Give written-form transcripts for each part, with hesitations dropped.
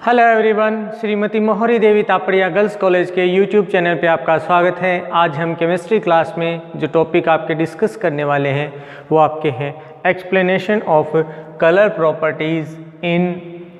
Hello everyone, Shrimati मोहरी देवी Tapadia girls college के YouTube channel पे आपका स्वागत है। आज हम केमिस्ट्री क्लास में जो टॉपिक आपके डिस्कस करने वाले हैं वो आपके हैं explanation of colour properties in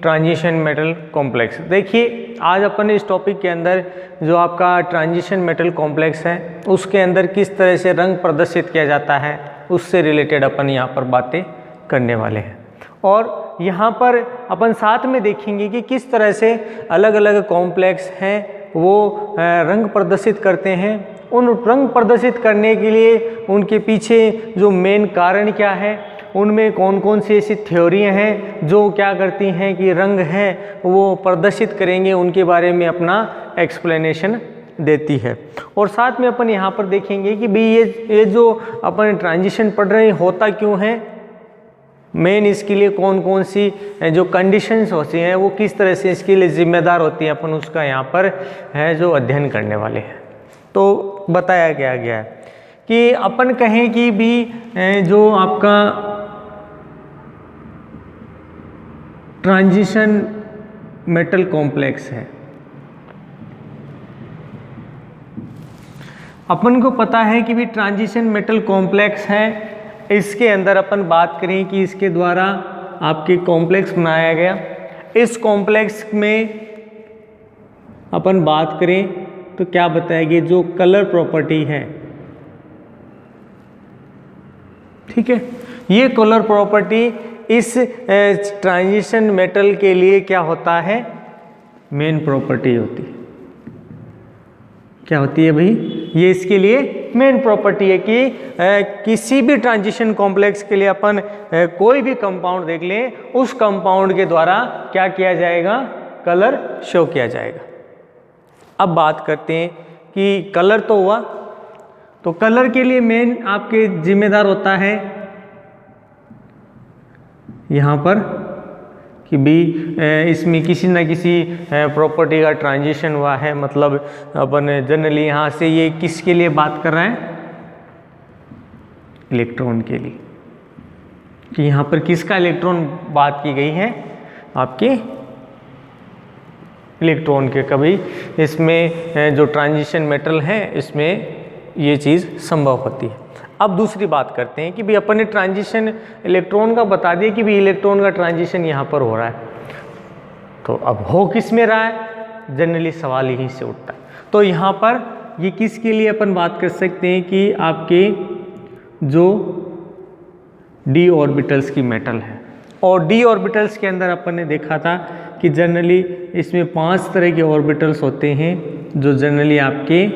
transition metal complex. देखिए, आज अपन इस टॉपिक के अंदर जो आपका ट्रांजिशन मेटल कॉम्प्लेक्स है उसके अंदर किस तरह से रंग प्रदर्शित किया जाता है उससे रिलेटेड अपन यहाँ पर बातें करने वाले हैं। और यहाँ पर अपन साथ में देखेंगे कि किस तरह से अलग अलग कॉम्प्लेक्स हैं वो रंग प्रदर्शित करते हैं। उन रंग प्रदर्शित करने के लिए उनके पीछे जो मेन कारण क्या है, उनमें कौन कौन सी ऐसी थ्योरियाँ हैं जो क्या करती हैं कि रंग हैं वो प्रदर्शित करेंगे, उनके बारे में अपना एक्सप्लेनेशन देती है। और साथ में अपन यहाँ पर देखेंगे कि भाई ये जो अपन ट्रांजिशन पढ़ रहे हैं होता क्यों है, मेन इसके लिए कौन कौन सी जो कंडीशंस होती हैं वो किस तरह से इसके लिए जिम्मेदार होती हैं, अपन उसका यहाँ पर है जो अध्ययन करने वाले हैं। तो बताया गया है कि अपन कहें कि भी जो आपका ट्रांजिशन मेटल कॉम्प्लेक्स है, अपन को पता है कि भी ट्रांजिशन मेटल कॉम्प्लेक्स है। इसके अंदर अपन बात करें कि इसके द्वारा आपके कॉम्प्लेक्स बनाया गया। इस कॉम्प्लेक्स में अपन बात करें तो क्या बताएगी, जो कलर प्रॉपर्टी है, ठीक है, ये कलर प्रॉपर्टी इस ट्रांजिशन मेटल के लिए क्या होता है, मेन प्रॉपर्टी होती है। क्या होती है भाई, ये इसके लिए मेन प्रॉपर्टी है कि किसी भी ट्रांजिशन कॉम्प्लेक्स के लिए अपन कोई भी कंपाउंड देख लें, उस कंपाउंड के द्वारा क्या किया जाएगा, कलर शो किया जाएगा। अब बात करते हैं कि कलर तो हुआ, तो कलर के लिए मेन आपके जिम्मेदार होता है यहाँ पर कि भी इसमें किसी न किसी प्रॉपर्टी का ट्रांजिशन हुआ है। मतलब अपन जनरली यहाँ से ये किसके लिए बात कर रहे हैं, इलेक्ट्रॉन के लिए, कि यहाँ पर किसका इलेक्ट्रॉन बात की गई है, आपके इलेक्ट्रॉन के। कभी इसमें जो ट्रांजिशन मेटल है इसमें ये चीज़ संभव होती है। अब दूसरी बात करते हैं कि भाई अपन ने ट्रांजिशन इलेक्ट्रॉन का बता दिया कि भाई इलेक्ट्रॉन का ट्रांजिशन यहाँ पर हो रहा है, तो अब हो किस में रहा है, जनरली सवाल यहीं से उठता है। तो यहाँ पर ये किसके लिए अपन बात कर सकते हैं कि आपके जो डी ऑर्बिटल्स की मेटल है। और डी ऑर्बिटल्स के अंदर अपन ने देखा था कि जनरली इसमें 5 तरह के ऑर्बिटल्स होते हैं जो जनरली आपके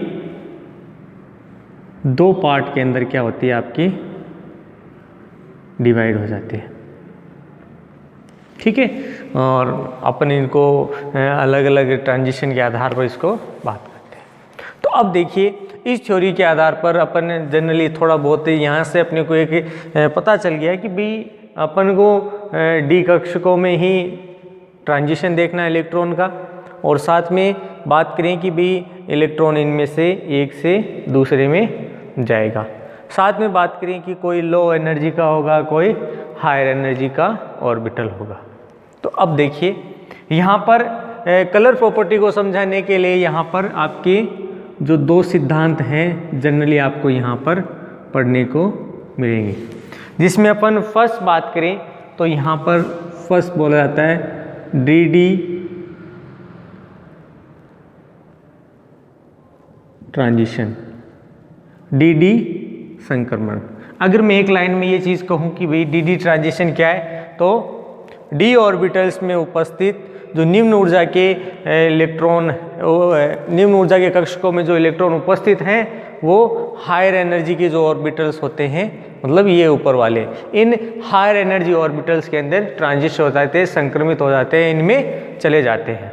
2 पार्ट के अंदर क्या होती है, आपकी डिवाइड हो जाती है, ठीक है। और अपन इनको अलग अलग ट्रांजिशन के आधार पर इसको बात करते हैं। तो अब देखिए, इस थ्योरी के आधार पर अपन जनरली थोड़ा बहुत यहाँ से अपने को एक पता चल गया कि भाई अपन को डी कक्षकों में ही ट्रांजिशन देखना है इलेक्ट्रॉन का, और साथ में बात करें कि भाई इलेक्ट्रॉन इनमें से एक से दूसरे में जाएगा। साथ में बात करें कि कोई लो एनर्जी का होगा, कोई हायर एनर्जी का ऑर्बिटल होगा। तो अब देखिए, यहाँ पर कलर प्रॉपर्टी को समझाने के लिए यहाँ पर आपके जो 2 सिद्धांत हैं जनरली आपको यहाँ पर पढ़ने को मिलेंगे, जिसमें अपन फर्स्ट बात करें तो यहाँ पर फर्स्ट बोला जाता है डी ट्रांजिशन, डी संक्रमण। अगर मैं एक लाइन में ये चीज़ कहूँ कि भाई डी ट्रांजिशन क्या है, तो डी ऑर्बिटल्स में उपस्थित जो निम्न ऊर्जा के इलेक्ट्रॉन, निम्न ऊर्जा के कक्षकों में जो इलेक्ट्रॉन उपस्थित हैं वो हायर एनर्जी के जो ऑर्बिटल्स होते हैं, मतलब ये ऊपर वाले, इन हायर एनर्जी ऑर्बिटल्स के अंदर ट्रांजिशन हो जाते हैं, संक्रमित हो जाते हैं, इनमें चले जाते हैं,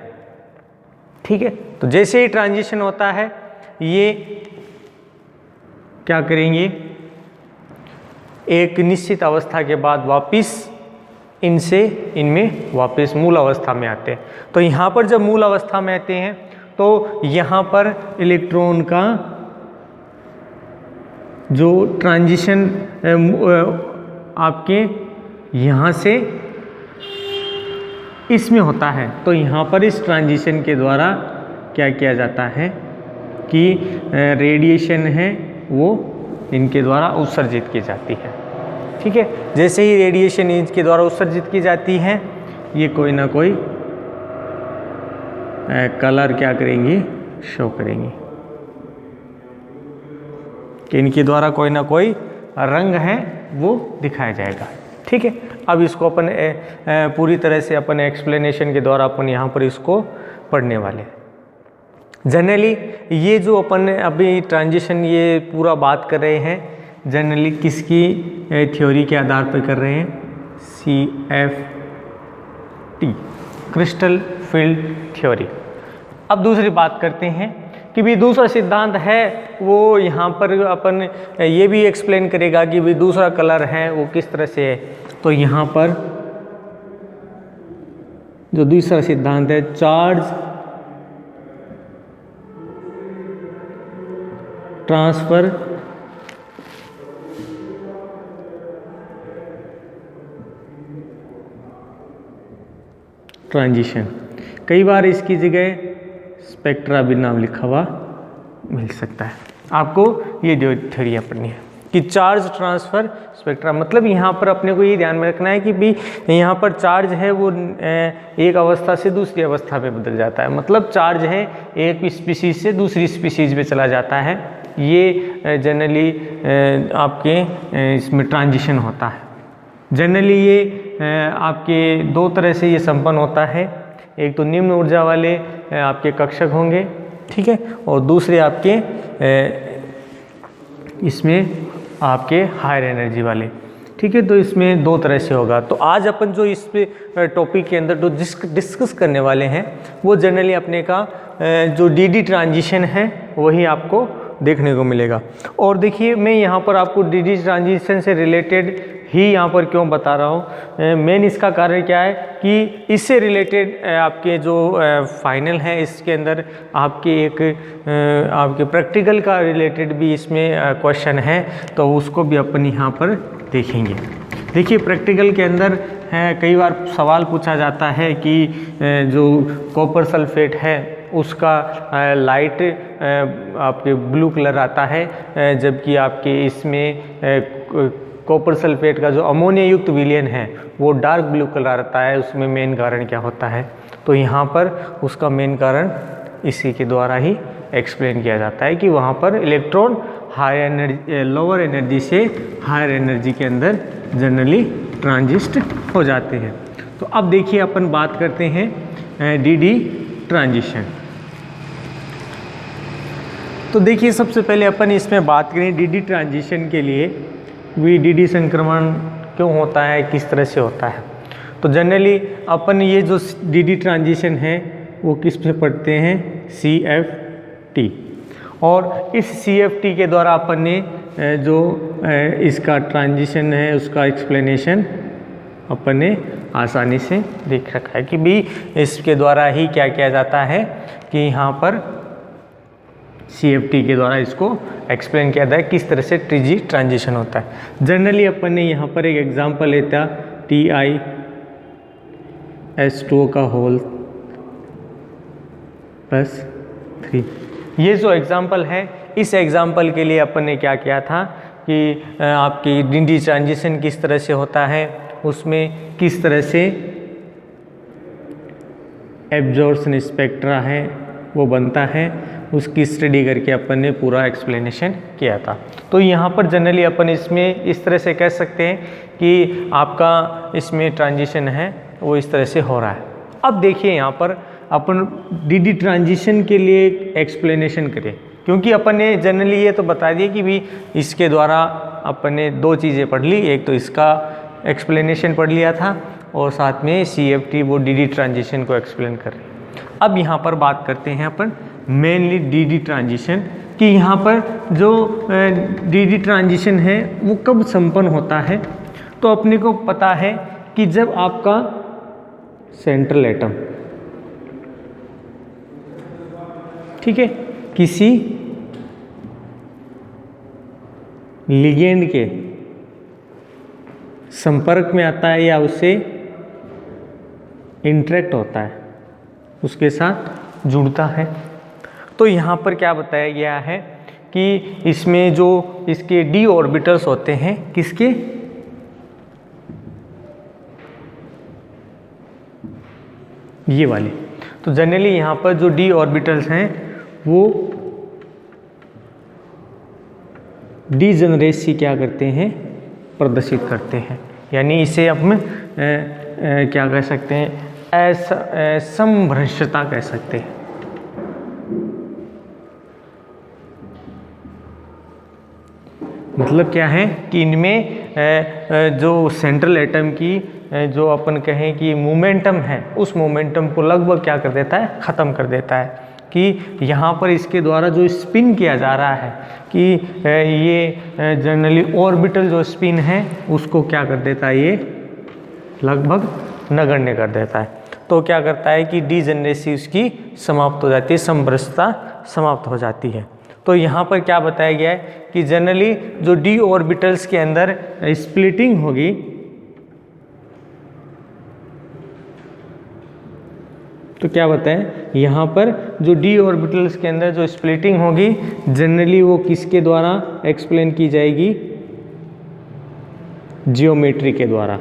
ठीक है। तो जैसे ही ट्रांजिशन होता है ये क्या करेंगे, एक निश्चित अवस्था के बाद वापस इनमें वापस मूल अवस्था में आते हैं। तो यहाँ पर जब मूल अवस्था में आते हैं तो यहाँ पर इलेक्ट्रॉन का जो ट्रांजिशन आपके यहाँ से इसमें होता है। तो यहाँ पर इस ट्रांजिशन के द्वारा क्या किया जाता है कि रेडिएशन है वो इनके द्वारा उत्सर्जित की जाती है। ठीक है, जैसे ही रेडिएशन इनके द्वारा उत्सर्जित की जाती है, ये कोई ना कोई कलर क्या करेंगी, शो करेंगी कि इनके द्वारा कोई ना कोई रंग है वो दिखाया जाएगा। ठीक है, अब इसको अपन पूरी तरह से अपन एक्सप्लेनेशन के द्वारा अपन यहाँ पर इसको पढ़ने वाले हैं। जनरली ये जो अपन अभी ट्रांजिशन ये पूरा बात कर रहे हैं, जनरली किसकी थ्योरी के आधार पर कर रहे हैं, CFT, क्रिस्टल फील्ड थ्योरी। अब दूसरी बात करते हैं कि भी दूसरा सिद्धांत है वो यहाँ पर अपन ये भी एक्सप्लेन करेगा कि भी दूसरा कलर है वो किस तरह से है। तो यहाँ पर जो दूसरा सिद्धांत है, चार्ज ट्रांसफर ट्रांजिशन, कई बार इसकी जगह स्पेक्ट्रा भी नाम लिखा हुआ मिल सकता है आपको। ये जो थ्योरी पढ़नी है कि चार्ज ट्रांसफर स्पेक्ट्रा, मतलब यहाँ पर अपने को ये ध्यान में रखना है कि भी यहाँ पर चार्ज है वो एक अवस्था से दूसरी अवस्था में बदल जाता है, मतलब चार्ज है एक स्पीसीज से दूसरी स्पीसीज में चला जाता है। ये जनरली आपके इसमें ट्रांजिशन होता है। जनरली ये आपके दो तरह से ये संपन्न होता है, एक तो निम्न ऊर्जा वाले आपके कक्षक होंगे, ठीक है, और दूसरे आपके इसमें आपके हायर एनर्जी वाले, ठीक है। तो इसमें दो तरह से होगा। तो आज अपन जो इस पे टॉपिक के अंदर जो डिस्कस करने वाले हैं वो जनरली अपने का जो डीडी ट्रांजिशन है वही आपको देखने को मिलेगा। और देखिए मैं यहाँ पर आपको डीडी ट्रांजिशन से रिलेटेड ही यहाँ पर क्यों बता रहा हूँ, मेन इसका कारण क्या है कि इससे रिलेटेड आपके जो फाइनल है इसके अंदर आपके एक आपके प्रैक्टिकल का रिलेटेड भी इसमें क्वेश्चन है, तो उसको भी अपन यहाँ पर देखेंगे। देखिए प्रैक्टिकल के अंदर कई बार सवाल पूछा जाता है कि जो कॉपर सल्फेट है उसका लाइट आपके ब्लू कलर आता है, जबकि आपके इसमें कॉपर सल्फेट का जो अमोनिया युक्त विलयन है वो डार्क ब्लू कलर आता है। उसमें मेन कारण क्या होता है, तो यहाँ पर उसका मेन कारण इसी के द्वारा ही एक्सप्लेन किया जाता है कि वहाँ पर electron high energy lower energy से हायर एनर्जी के अंदर जनरली ट्रांजिस्ट हो जाते हैं। तो अब देखिए अपन बात करते हैं डीडी ट्रांजिशन। तो देखिए सबसे पहले अपन इसमें बात करें डीडी ट्रांजिशन के लिए भी डीडी संक्रमण क्यों होता है, किस तरह से होता है। तो जनरली अपन ये जो डीडी ट्रांजिशन है वो किस पे पढ़ते हैं, CFT। और इस CFT के द्वारा अपन ने जो इसका ट्रांजिशन है उसका एक्सप्लेनेशन अपन ने आसानी से देख रखा है कि भी इसके द्वारा ही क्या किया जाता है कि यहाँ पर CFT के द्वारा इसको एक्सप्लेन किया जाए किस तरह से डीडी ट्रांजिशन होता है। जनरली अपन ने यहाँ पर एक एग्जांपल लेता TiS2 का होल +3। ये जो एग्जांपल है इस एग्जांपल के लिए अपन ने क्या किया था कि आपकी डीडी ट्रांजिशन किस तरह से होता है, उसमें किस तरह से एब्जॉर्प्शन स्पेक्ट्रा है वो बनता है, उसकी स्टडी करके अपन ने पूरा एक्सप्लेनेशन किया था। तो यहाँ पर जनरली अपन इसमें इस तरह से कह सकते हैं कि आपका इसमें ट्रांजिशन है वो इस तरह से हो रहा है। अब देखिए यहाँ पर अपन डीडी ट्रांजिशन के लिए एक्सप्लेनेशन करें, क्योंकि अपन ने जनरली ये तो बता दिया कि भी इसके द्वारा अपन ने दो चीज़ें पढ़ ली, एक तो इसका एक्सप्लेनेशन पढ़ लिया था और साथ में CFT वो डीडी ट्रांजिशन को एक्सप्लेन कर रही। अब यहाँ पर बात करते हैं अपन मेनली डीडी ट्रांजिशन कि यहाँ पर जो डीडी ट्रांजिशन है वो कब संपन्न होता है। तो अपने को पता है कि जब आपका सेंट्रल एटम, ठीक है, किसी लिगेंड के संपर्क में आता है या उसे इंटरेक्ट होता है, उसके साथ जुड़ता है। तो यहाँ पर क्या बताया गया है कि इसमें जो इसके d ऑर्बिटल्स होते हैं, किसके, ये वाले। तो जनरली यहाँ पर जो d ऑर्बिटल्स हैं वो डीजेनरेसी क्या करते हैं, प्रदर्शित करते हैं। यानी इसे हम क्या कह सकते हैं, समभ्रष्टता कह सकते हैं। मतलब क्या है कि इनमें जो सेंट्रल एटम की जो अपन कहें कि मोमेंटम है, उस मोमेंटम को लगभग क्या कर देता है, ख़त्म कर देता है। कि यहाँ पर इसके द्वारा जो स्पिन किया जा रहा है कि ये जनरली ऑर्बिटल जो स्पिन है उसको क्या कर देता है, ये लगभग नगण्य कर देता है। तो क्या करता है कि डीजेनरेसी उसकी समाप्त हो जाती है, समभ्रष्टता समाप्त हो जाती है। तो यहाँ पर क्या बताया गया है कि जनरली जो d ऑर्बिटल्स के अंदर स्प्लिटिंग होगी, तो क्या बताएं यहाँ पर जो d ऑर्बिटल्स के अंदर जो स्प्लिटिंग होगी जनरली वो किसके द्वारा एक्सप्लेन की जाएगी, जियोमेट्री के द्वारा।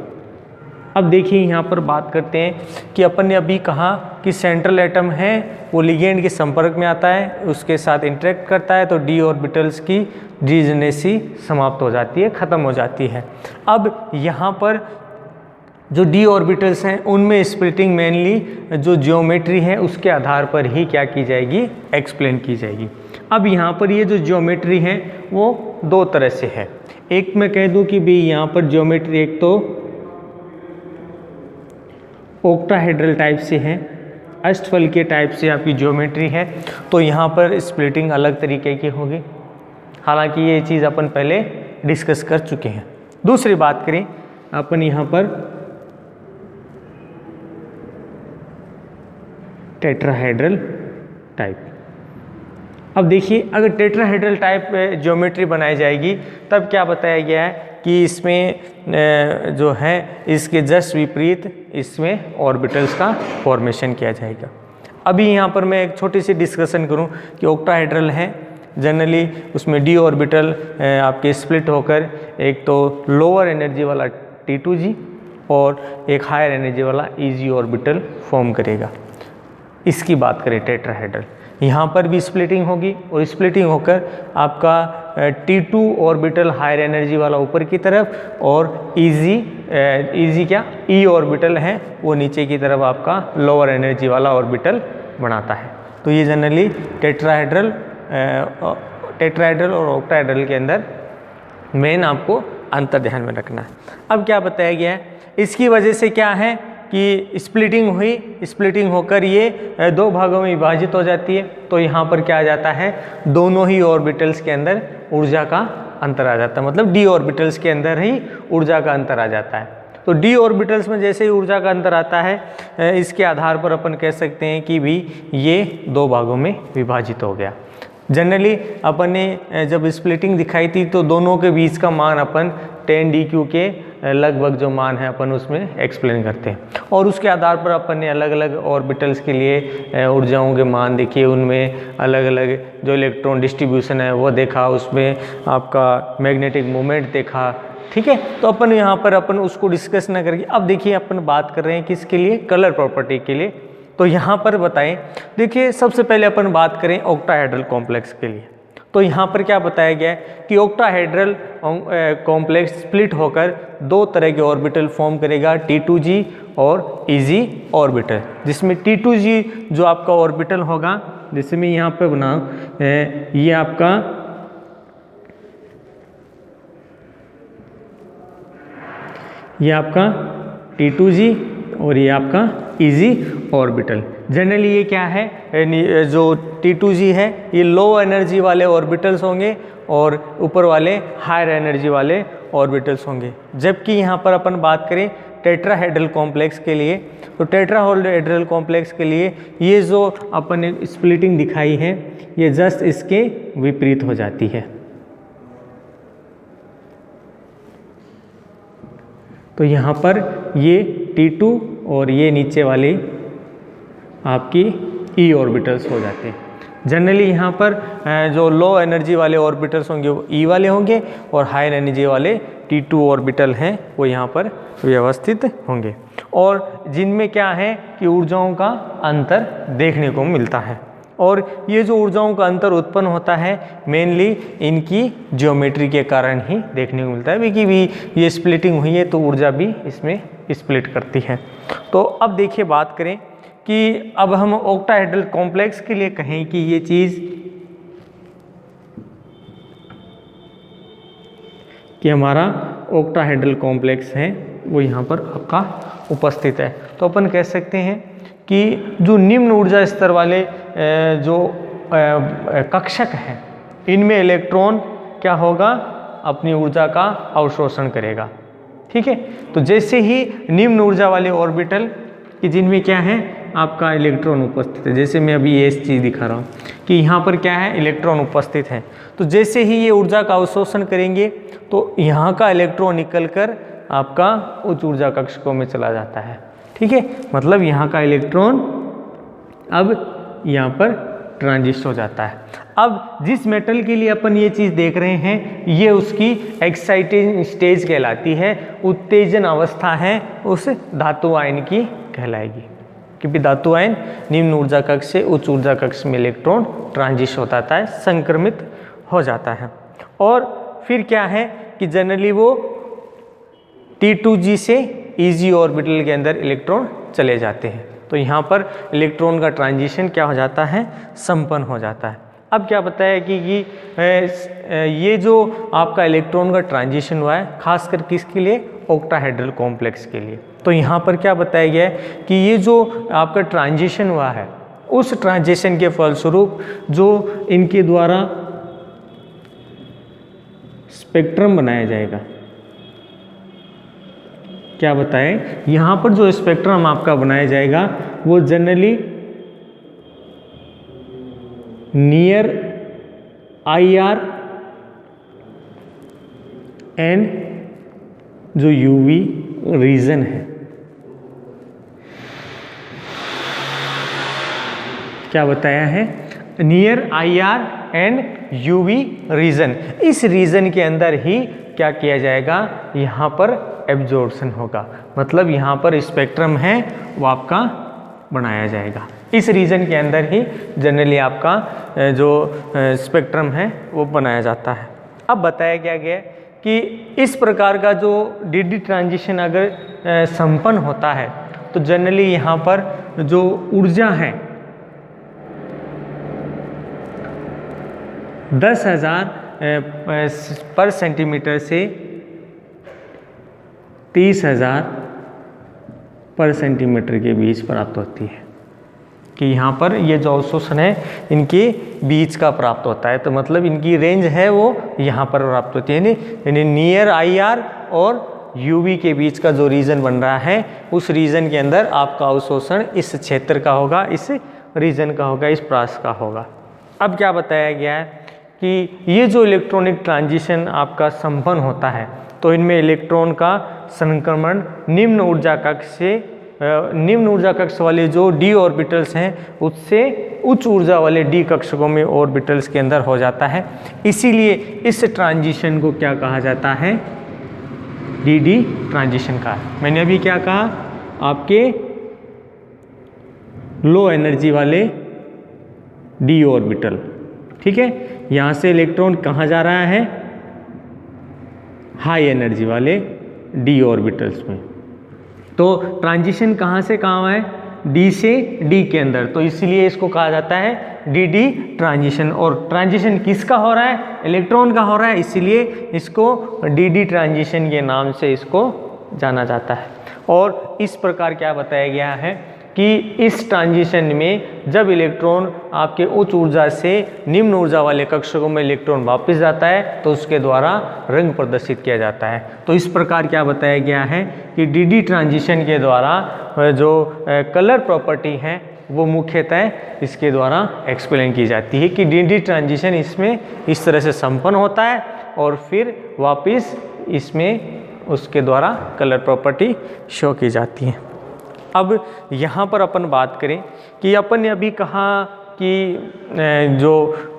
अब देखिए यहाँ पर बात करते हैं कि अपन ने अभी कहा कि सेंट्रल एटम है वो लिगेंड के संपर्क में आता है, उसके साथ इंटरेक्ट करता है, तो d ऑर्बिटल्स की डीजेनरेसी समाप्त हो जाती है, ख़त्म हो जाती है। अब यहाँ पर जो d ऑर्बिटल्स हैं उनमें स्प्लिटिंग मेनली जो जियोमेट्री है उसके आधार पर ही क्या की जाएगी, एक्सप्लेन की जाएगी। अब यहाँ पर ये जो जियोमेट्री है वो दो तरह से है। एक मैं कह दूँ कि भी यहाँ पर जियोमेट्री एक तो ऑक्टाहेड्रल टाइप से है, अष्टफलकीय टाइप से आपकी जियोमेट्री है, तो यहाँ पर स्प्लिटिंग अलग तरीके की होगी। हालांकि ये चीज़ अपन पहले डिस्कस कर चुके हैं। दूसरी बात करें अपन यहाँ पर टेट्राहेड्रल टाइप। अब देखिए अगर टेट्राहेड्रल टाइप ज्योमेट्री बनाई जाएगी तब क्या बताया गया है कि इसमें जो है इसके जस्ट विपरीत इसमें ऑर्बिटल्स का फॉर्मेशन किया जाएगा। अभी यहाँ पर मैं एक छोटी सी डिस्कशन करूँ कि ऑक्टाहेड्रल है जनरली उसमें d ऑर्बिटल आपके स्प्लिट होकर एक तो लोअर एनर्जी वाला T2g और एक हायर एनर्जी वाला Eg ऑर्बिटल फॉर्म करेगा। इसकी बात करें टेट्राहेड्रल, यहाँ पर भी स्प्लिटिंग होगी और स्प्लिटिंग होकर आपका T2 ऑर्बिटल हायर एनर्जी वाला ऊपर की तरफ और Eg क्या E ऑर्बिटल है वो नीचे की तरफ आपका लोअर एनर्जी वाला ऑर्बिटल बनाता है। तो ये जनरली टेट्राहेड्रल और ऑक्टाहेड्रल के अंदर मेन आपको अंतर ध्यान में रखना है। अब क्या बताया गया है, इसकी वजह से क्या है कि स्प्लिटिंग हुई, स्प्लिटिंग होकर ये दो भागों में विभाजित हो जाती है। तो यहाँ पर क्या आ जाता है, दोनों ही ऑर्बिटल्स के अंदर ऊर्जा का अंतर आ जाता है, मतलब d ऑर्बिटल्स के अंदर ही ऊर्जा का अंतर आ जाता है। तो d ऑर्बिटल्स में जैसे ही ऊर्जा का अंतर आता है इसके आधार पर अपन कह सकते हैं कि भी ये दो भागों में विभाजित हो गया। जनरली अपन ने जब स्प्लिटिंग दिखाई थी तो दोनों के बीच का मान अपन 10dq के लगभग जो मान है अपन उसमें एक्सप्लेन करते हैं और उसके आधार पर अपन ने अलग अलग ऑर्बिटल्स के लिए ऊर्जाओं के मान देखिए, उनमें अलग अलग जो इलेक्ट्रॉन डिस्ट्रीब्यूशन है वो देखा, उसमें आपका मैग्नेटिक मोमेंट देखा। ठीक है, तो अपन यहाँ पर अपन उसको डिस्कस न करके अब देखिए अपन बात कर रहे हैं किसके लिए, कलर प्रॉपर्टी के लिए। तो यहाँ पर बताएं, देखिए सबसे पहले अपन बात करें ऑक्टाहेड्रल कॉम्प्लेक्स के लिए। तो यहाँ पर क्या बताया गया है कि ऑक्टाहेड्रल कॉम्प्लेक्स स्प्लिट होकर दो तरह के ऑर्बिटल फॉर्म करेगा, T2g और Eg ऑर्बिटल, जिसमें T2g जो आपका ऑर्बिटल होगा, जैसे मैं यहाँ पे बनाऊँ ये आपका T2g और ये आपका Eg ऑर्बिटल। जनरली ये क्या है, जो T2g है ये लो एनर्जी वाले ऑर्बिटल्स होंगे और ऊपर वाले हायर एनर्जी वाले ऑर्बिटल्स होंगे। जबकि यहाँ पर अपन बात करें टेट्राहेड्रल कॉम्प्लेक्स के लिए, तो टेट्राहेड्रल कॉम्प्लेक्स के लिए ये जो अपन ने स्प्लिटिंग दिखाई है ये जस्ट इसके विपरीत हो जाती है। तो यहाँ पर ये T2 और ये नीचे वाली आपकी ई ऑर्बिटल्स हो जाते हैं। जनरली यहाँ पर जो लो एनर्जी वाले ऑर्बिटल्स होंगे वो ई वाले होंगे और हाई एनर्जी वाले T2 ऑर्बिटल हैं वो यहाँ पर व्यवस्थित होंगे, और जिनमें क्या है कि ऊर्जाओं का अंतर देखने को मिलता है। और ये जो ऊर्जाओं का अंतर उत्पन्न होता है मेनली इनकी ज्योमेट्री के कारण ही देखने को मिलता है, क्योंकि ये स्प्लिटिंग हुई है तो ऊर्जा भी इसमें स्प्लिट करती है। तो अब देखिए बात करें कि अब हम ऑक्टाहेड्रल कॉम्प्लेक्स के लिए कहें कि ये चीज़ कि हमारा ऑक्टाहेड्रल कॉम्प्लेक्स है वो यहाँ पर आपका उपस्थित है, तो अपन कह सकते हैं कि जो निम्न ऊर्जा स्तर वाले जो कक्षक हैं इनमें इलेक्ट्रॉन क्या होगा, अपनी ऊर्जा का अवशोषण करेगा। ठीक है, तो जैसे ही निम्न ऊर्जा वाले ऑर्बिटल कि जिनमें क्या है आपका इलेक्ट्रॉन उपस्थित है, जैसे मैं अभी ये चीज़ दिखा रहा हूँ कि यहाँ पर क्या है इलेक्ट्रॉन उपस्थित है, तो जैसे ही ये ऊर्जा का अवशोषण करेंगे तो यहाँ का इलेक्ट्रॉन निकलकर आपका उच्च ऊर्जा कक्षकों में चला जाता है। ठीक है, मतलब यहाँ का इलेक्ट्रॉन अब यहाँ पर ट्रांजिस्ट हो जाता है। अब जिस मेटल के लिए अपन ये चीज़ देख रहे हैं ये उसकी एक्साइटिंग स्टेज कहलाती है, उत्तेजन अवस्था है उस धातु आयन की कहलाएगी, क्योंकि धातु आयन निम्न ऊर्जा कक्ष से उच्च ऊर्जा कक्ष में इलेक्ट्रॉन ट्रांजिस्ट हो जाता है, संक्रमित हो जाता है। और फिर क्या है कि जनरली वो T2G से EG ऑर्बिटल के अंदर इलेक्ट्रॉन चले जाते हैं, तो यहाँ पर इलेक्ट्रॉन का ट्रांजिशन क्या हो जाता है, संपन्न हो जाता है। अब क्या बताया कि ये जो आपका इलेक्ट्रॉन का ट्रांजिशन हुआ है खासकर किसके लिए, ऑक्टाहेड्रल कॉम्प्लेक्स के लिए। तो यहाँ पर क्या बताया गया है कि ये जो आपका ट्रांजिशन हुआ है उस ट्रांजिशन के फलस्वरूप जो इनके द्वारा स्पेक्ट्रम बनाया जाएगा, क्या बताएं, यहाँ पर जो स्पेक्ट्रम आपका बनाया जाएगा वो जनरली नियर IR एंड जो UV रीजन है, क्या बताया है, near IR and UV region, इस रीजन के अंदर ही क्या किया जाएगा, यहाँ पर एब्जॉर्प्शन होगा, मतलब यहाँ पर स्पेक्ट्रम है वो आपका बनाया जाएगा। इस रीजन के अंदर ही जनरली आपका जो स्पेक्ट्रम है वो बनाया जाता है। अब बताया क्या गया कि इस प्रकार का जो DD ट्रांजिशन अगर संपन्न होता है तो जनरली यहाँ पर जो ऊर्जा है 10,000 पर सेंटीमीटर से 30,000 पर सेंटीमीटर के बीच प्राप्त होती है, कि यहाँ पर ये जो अवशोषण है इनके बीच का प्राप्त होता है, तो मतलब इनकी रेंज है वो यहाँ पर प्राप्त होती है, यानी नियर IR और UV के बीच का जो रीजन बन रहा है उस रीजन के अंदर आपका अवशोषण इस क्षेत्र का होगा, इस रीजन का होगा, इस प्रास का होगा। अब क्या बताया गया है कि ये जो इलेक्ट्रॉनिक ट्रांजिशन आपका संपन्न होता है तो इनमें इलेक्ट्रॉन का संक्रमण निम्न ऊर्जा कक्ष वाले जो D ऑर्बिटल्स हैं उससे उच्च ऊर्जा वाले D कक्षकों में ऑर्बिटल्स के अंदर हो जाता है। इसीलिए इस ट्रांजिशन को क्या कहा जाता है, DD ट्रांजिशन का। मैंने अभी क्या कहा, आपके लो एनर्जी वाले D ऑर्बिटल, ठीक है, यहाँ से इलेक्ट्रॉन कहाँ जा रहा है, हाई एनर्जी वाले D ऑर्बिटल्स में। तो ट्रांजिशन कहाँ से कहाँ है, D से D के अंदर, तो इसलिए इसको कहा जाता है DD ट्रांजिशन। और ट्रांजिशन किसका हो रहा है, इलेक्ट्रॉन का हो रहा है, इसीलिए इसको DD ट्रांजिशन के नाम से इसको जाना जाता है। और इस प्रकार क्या बताया गया है कि इस ट्रांजिशन में जब इलेक्ट्रॉन आपके उच्च ऊर्जा से निम्न ऊर्जा वाले कक्षकों में इलेक्ट्रॉन वापस जाता है तो उसके द्वारा रंग प्रदर्शित किया जाता है। तो इस प्रकार क्या बताया गया है कि DD ट्रांजिशन के द्वारा जो कलर प्रॉपर्टी है वो मुख्यतः इसके द्वारा एक्सप्लेन की जाती है कि DD ट्रांजिशन इसमें इस तरह से संपन्न होता है और फिर वापस इसमें उसके द्वारा कलर प्रॉपर्टी शो की जाती है। अब यहाँ पर अपन बात करें कि अपन ने अभी कहा कि जो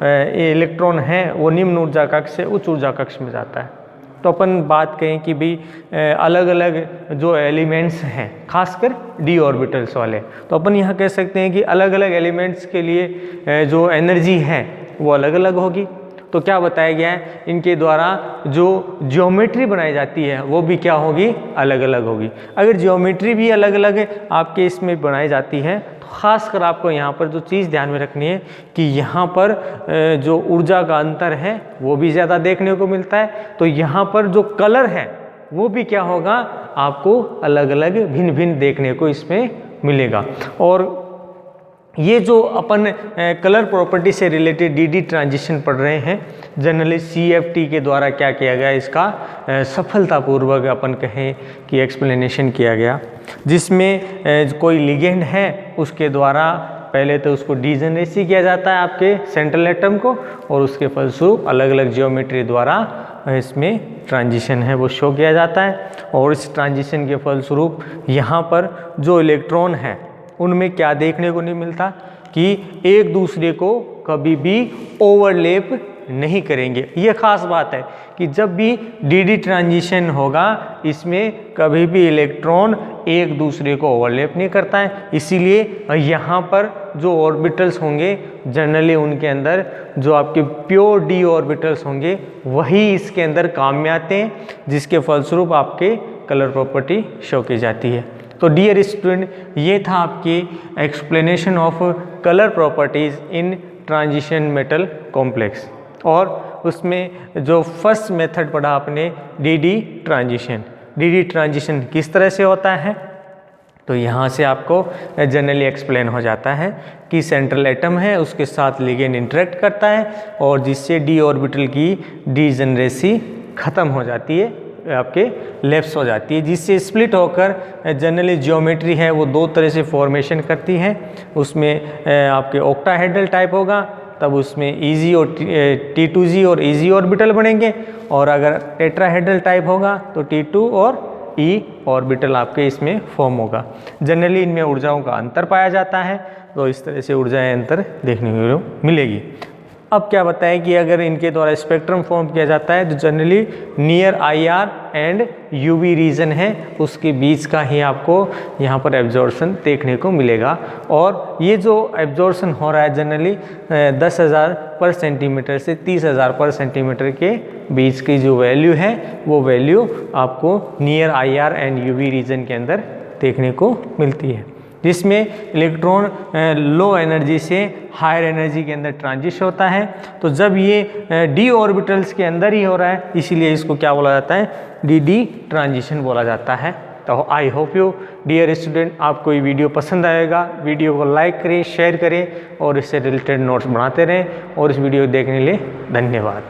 इलेक्ट्रॉन है वो निम्न ऊर्जा कक्ष से उच्च ऊर्जा कक्ष में जाता है। तो अपन बात करें कि भी अलग अलग जो एलिमेंट्स हैं खासकर डी ऑर्बिटल्स वाले, तो अपन यहाँ कह सकते हैं कि अलग अलग एलिमेंट्स के लिए जो एनर्जी है वो अलग अलग होगी। तो क्या बताया गया है, इनके द्वारा जो ज्योमेट्री बनाई जाती है वो भी क्या होगी, अलग अलग होगी। अगर ज्योमेट्री भी अलग अलग आपके इसमें बनाई जाती है तो ख़ासकर आपको यहाँ पर जो चीज़ ध्यान में रखनी है कि यहाँ पर जो ऊर्जा का अंतर है वो भी ज़्यादा देखने को मिलता है। तो यहाँ पर जो कलर है वो भी क्या होगा, आपको अलग अलग भिन्न भिन्न देखने को इसमें मिलेगा। और ये जो अपन कलर प्रॉपर्टी से रिलेटेड डीडी ट्रांजिशन पढ़ रहे हैं, जनरली CFT के द्वारा क्या किया गया, इसका सफलतापूर्वक अपन कहें कि एक्सप्लेनेशन किया गया, जिसमें कोई लिगेंड है उसके द्वारा पहले तो उसको डिजेनरेसी किया जाता है आपके सेंट्रल एटम को, और उसके फलस्वरूप अलग अलग ज्योमेट्री द्वारा इसमें ट्रांजिशन है वो शो किया जाता है। और इस ट्रांजिशन के फलस्वरूप यहाँ पर जो इलेक्ट्रॉन है उनमें क्या देखने को नहीं मिलता कि एक दूसरे को कभी भी ओवरलैप नहीं करेंगे। ये खास बात है कि जब भी डीडी ट्रांजिशन होगा इसमें कभी भी इलेक्ट्रॉन एक दूसरे को ओवरलैप नहीं करता है। इसीलिए यहाँ पर जो ऑर्बिटल्स होंगे जनरली उनके अंदर जो आपके प्योर डी ऑर्बिटल्स होंगे वही इसके अंदर काम में आते हैं, जिसके फलस्वरूप आपके कलर प्रॉपर्टी शो की जाती है। तो डियर स्टूडेंट, ये था आपकी explanation of colour properties in transition metal complex, और उसमें जो फर्स्ट मेथड पढ़ा आपने डीडी ट्रांजिशन। डीडी ट्रांजिशन किस तरह से होता है, तो यहाँ से आपको जनरली एक्सप्लेन हो जाता है कि सेंट्रल एटम है उसके साथ लिगेंड इंटरेक्ट करता है और जिससे डी ऑर्बिटल की डीजेनरेसी ख़त्म हो जाती है, आपके लेफ्ट हो जाती है, जिससे स्प्लिट होकर जनरली ज्योमेट्री है वो दो तरह से फॉर्मेशन करती है। उसमें आपके ऑक्टाहेड्रल टाइप होगा, तब उसमें ईजी और T2G और ईजी ऑर्बिटल बनेंगे, और अगर टेट्राहेड्रल टाइप होगा तो T2 और E ऑर्बिटल आपके इसमें फॉर्म होगा। जनरली इनमें ऊर्जाओं का अंतर पाया जाता है, तो इस तरह से ऊर्जाएं अंतर देखने को मिलेगी। अब क्या बताएं कि अगर इनके द्वारा स्पेक्ट्रम फॉर्म किया जाता है तो generally near IR and UV region है उसके बीच का ही आपको यहाँ पर एब्जॉर्प्शन देखने को मिलेगा। और ये जो एब्जॉर्प्शन हो रहा है जनरली 10,000 पर सेंटीमीटर से 30,000 पर सेंटीमीटर के बीच की जो वैल्यू है वो वैल्यू आपको near IR and UV region के अंदर देखने को मिलती है, जिसमें इलेक्ट्रॉन लो एनर्जी से हायर एनर्जी के अंदर ट्रांजिशन होता है। तो जब ये डी ऑर्बिटल्स के अंदर ही हो रहा है इसीलिए इसको क्या बोला जाता है, डीडी ट्रांजिशन बोला जाता है। तो I hope you dear student आपको ये वीडियो पसंद आएगा। वीडियो को लाइक करें, शेयर करें और इससे रिलेटेड नोट्स बनाते रहें, और इस वीडियो को देखने के लिए धन्यवाद।